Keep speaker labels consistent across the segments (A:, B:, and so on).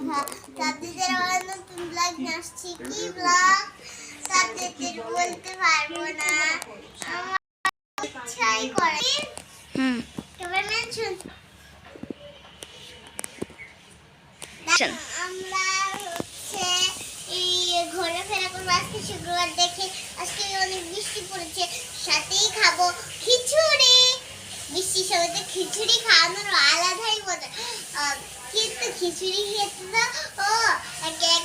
A: তাদের নতুন ব্লগ আসছে কি ব্লগ তাদের বলতে পারবো না আমার ইচ্ছাই করে কেমন মেনশন আমরা হচ্ছে এই ঘোরা ফেরা করবো আজকে শুক্রবার দেখে আজকে অনেক বৃষ্টি পড়েছে সাথেই খাবো খিচুড়ি বৃষ্টির সময় তো খিচুড়ি খাওয়ানোর আলাদাই মজা কিন্তু খিচুড়ি খেতে তো ও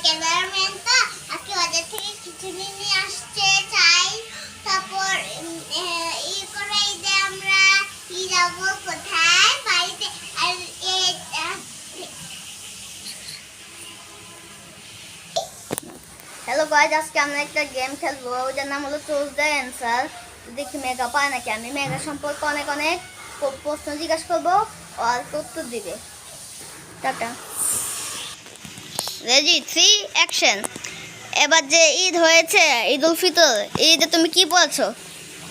A: ক্যামেরাম্যানটা আজকে বাজার থেকে খিচুড়ি নিয়ে আসছে চাই তারপর ই করে ঈদে আমরা যাবো কোথায় বাড়িতে আর
B: হ্যালো গাইজ আজকে আমরা একটা গেম খেলবো ওটার নাম হলো চুজ দ্য অ্যান্সার দেখি মেঘা পায় নাকি আমি মেঘা সম্পর্কে অনেক অনেক প্রশ্ন জিজ্ঞাসা করবো আর উত্তর দিবে টাটা রেডি 3 অ্যাকশন এবার যে ঈদ হয়েছে ঈদ উল ফিতর ঈদে তুমি কি পড়ছো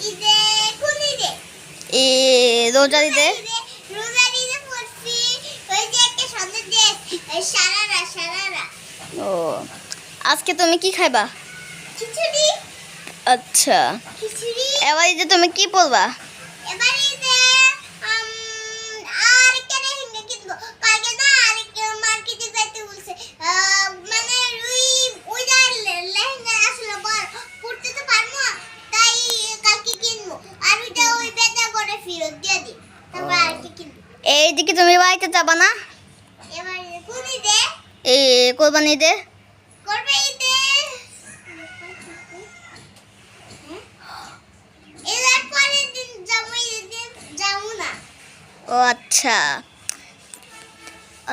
A: ঈদে কোন ঈদে
B: রোজার ঈদে
A: রোজার ঈদে পড়ছি ওই যে একটা সুন্দর ড্রেস সারারা
B: ও আজকে তুমি কি খাইবা
A: খিচুড়ি
B: আচ্ছা
A: খিচুড়ি
B: এবার ঈদে তুমি কি পড়বা
A: এবার ঈদে আর কেন হিঙ্গা কিনবো কালকে না আর মার্কেটে যাইতে বলছে মানে ওইটা লেহেঙ্গা আসলে পড়তে তো পারবো তাই কালকে কিনবো আর ওইটা ওই বেটা করে ফেরত দিয়ে দিই তারপর আর কি কিনবো
B: এইদিকে তুমি বাড়িতে যাবা না
A: এবার কোন ঈদে
B: এই কোরবানি ঈদে
A: করবে ঈদে এর পরের দিন যাবো ঈদে যাবো না
B: ও আচ্ছা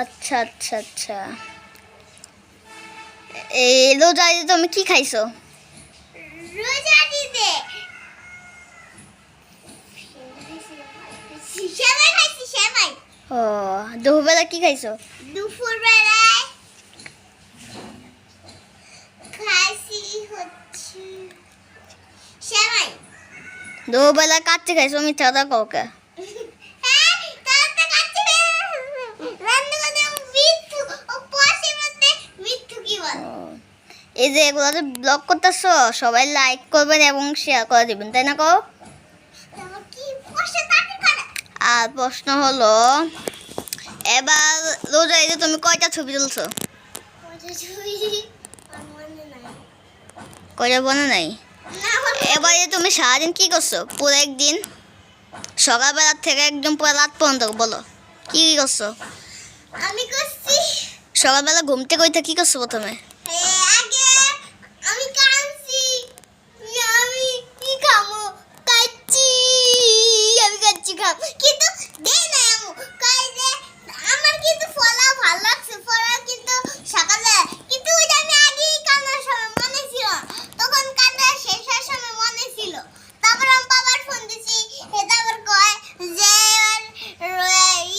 B: আচ্ছা আচ্ছা আচ্ছা এই রোজা ঈদে তুমি কি খাইছো
A: রোজার ঈদে সেমাই খাইছি সেমাই
B: ও দুপুরবেলা কি খাইছো
A: দুপুর বেলায় খাইছি হচ্ছে সেমাই
B: দুপুরবেলা কাচ্চি খাইছো মিথ্যা কথা কাউকে
A: হ্যাঁ তাতে কাচ্চি রান্না করে মিঠু ও পাশের মধ্যে মিঠু কি বল
B: এই যে এগুলোতে ব্লগ করতেছো সবাই লাইক করবেন এবং শেয়ার করে দিবেন তাই না কও
A: তারপর কি পাশে তাতে করে
B: আর প্রশ্ন হলো এবার রোজা ঈদে তুমি কয়টা ছবি তুলছো
A: ওটা ছবি মনে নাই
B: কয়টা বনে নাই
A: না আমার
B: এবার ঈদে তুমি সারাদিন কি করছো পুরো একদিন সকালবেলা থেকে একদম পুরো রাত পর্যন্ত বলো কি কি করছো
A: আমি করছি
B: সকালবেলা ঘুমতে কইতে কি করছো প্রথমে
A: আগে আমি কাঁদছি আমি কি খাবো কাচ্চি আমি কাচ্চি খাব কিন্তু দে না আমু কাই যে আমার কিন্তু ফলা ভালো লাগছে ফলা কিন্তু সকালে কিন্তু ওইটা আমি আগেই কান্নার সময় মনে ছিল তখন কান্না শেষ হওয়ার সময় মনে ছিল তারপর আমি বাবার ফোন দিছি তারপর কয় যে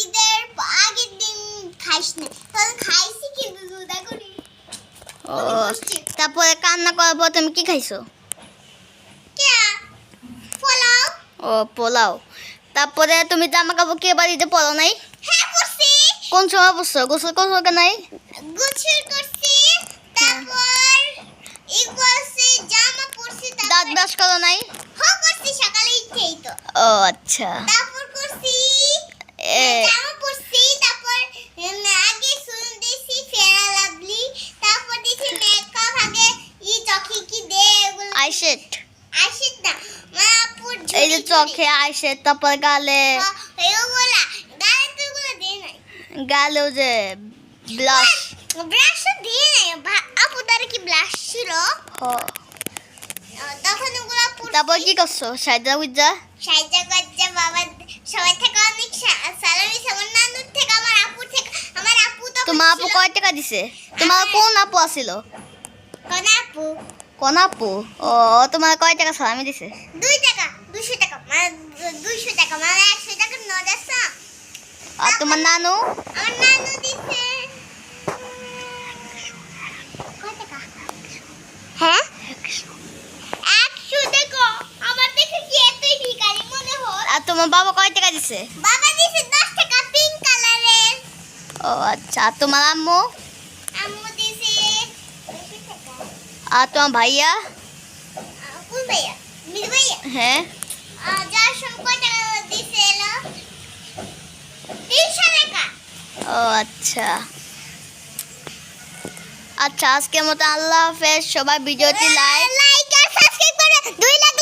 A: ঈদের আগের দিন খাইস না তখন খাইছি কিন্তু দুধা করি
B: ও তারপরে কান্না করার পর তুমি কি খাইছো
A: কে পোলাও
B: ও পোলাও তারপরে তুমি জামা কাপড় কি এবার ঈদে পরো নাই
A: হ্যাঁ করছি
B: কোন সময় পরছো গোসল করছো কে নাই
A: গোসল করছি তারপর ই করছি জামা পরছি
B: দাঁত ব্রাশ করো নাই
A: হ্যাঁ করছি সকালে উঠেই তো
B: ও আচ্ছা
A: তারপর করছি
B: এ
A: জামা পরছি তারপর আগে সুন দিছি ফেরা লাভলি তারপর দিছি মেকআপ আগে ই চোখে কি দে এগুলো
B: আইশেড
A: আসিত না মা আপুর
B: এই যে চোখে আইশেড তারপর গালে
A: এগুলা গায়ে তো এগুলো দে নাই
B: গালেও যে ব্লাশ
A: ব্রাশ দিয়ে নাই আপু তার কি ব্লাশ ছিল তখন ওগুলো
B: তারপর কি করছো সাইদা উজ্জা
A: সাইজা গজ্জা বাবা সবাই থেকে অনেক সালামি আমার নানুর থেকে আমার আপুর থেকে আমার আপু তো
B: তোমার আপু কয় টাকা দিছে তোমার কোন আপু আছিল
A: কোন আপু
B: কোন আপু ও তোমার কয় টাকা সালামি দিছে
A: 2 টাকা 200 টাকা মানে 200 টাকা মানে 100 টাকা নদাসা
B: আর তোমার নানু
A: আমার নানু দিছে কয় টাকা হ্যাঁ 100 টাকা আমার দেখে কি এতই ভিখারি মনে হয়
B: আর তোমার বাবা কয় টাকা দিছে
A: বাবা দিছে 10 টাকা পিঙ্ক কালারের
B: ও আচ্ছা আর তোমার আম্মু
A: আম্মু দিছে 200 টাকা।
B: আর তোমার ভাইয়া?
A: কোন ভাইয়া? মির ভাইয়া?
B: হ্যাঁ।
A: যার সঙ্গে কয় টাকা দিছে এলো? 300 টাকা।
B: ও আচ্ছা। আচ্ছা, আজকের মতো আল্লাহ হাফেজ। সবাই ভিডিওটি লাইক
A: আর সাবস্ক্রাইব করে 2 লাখ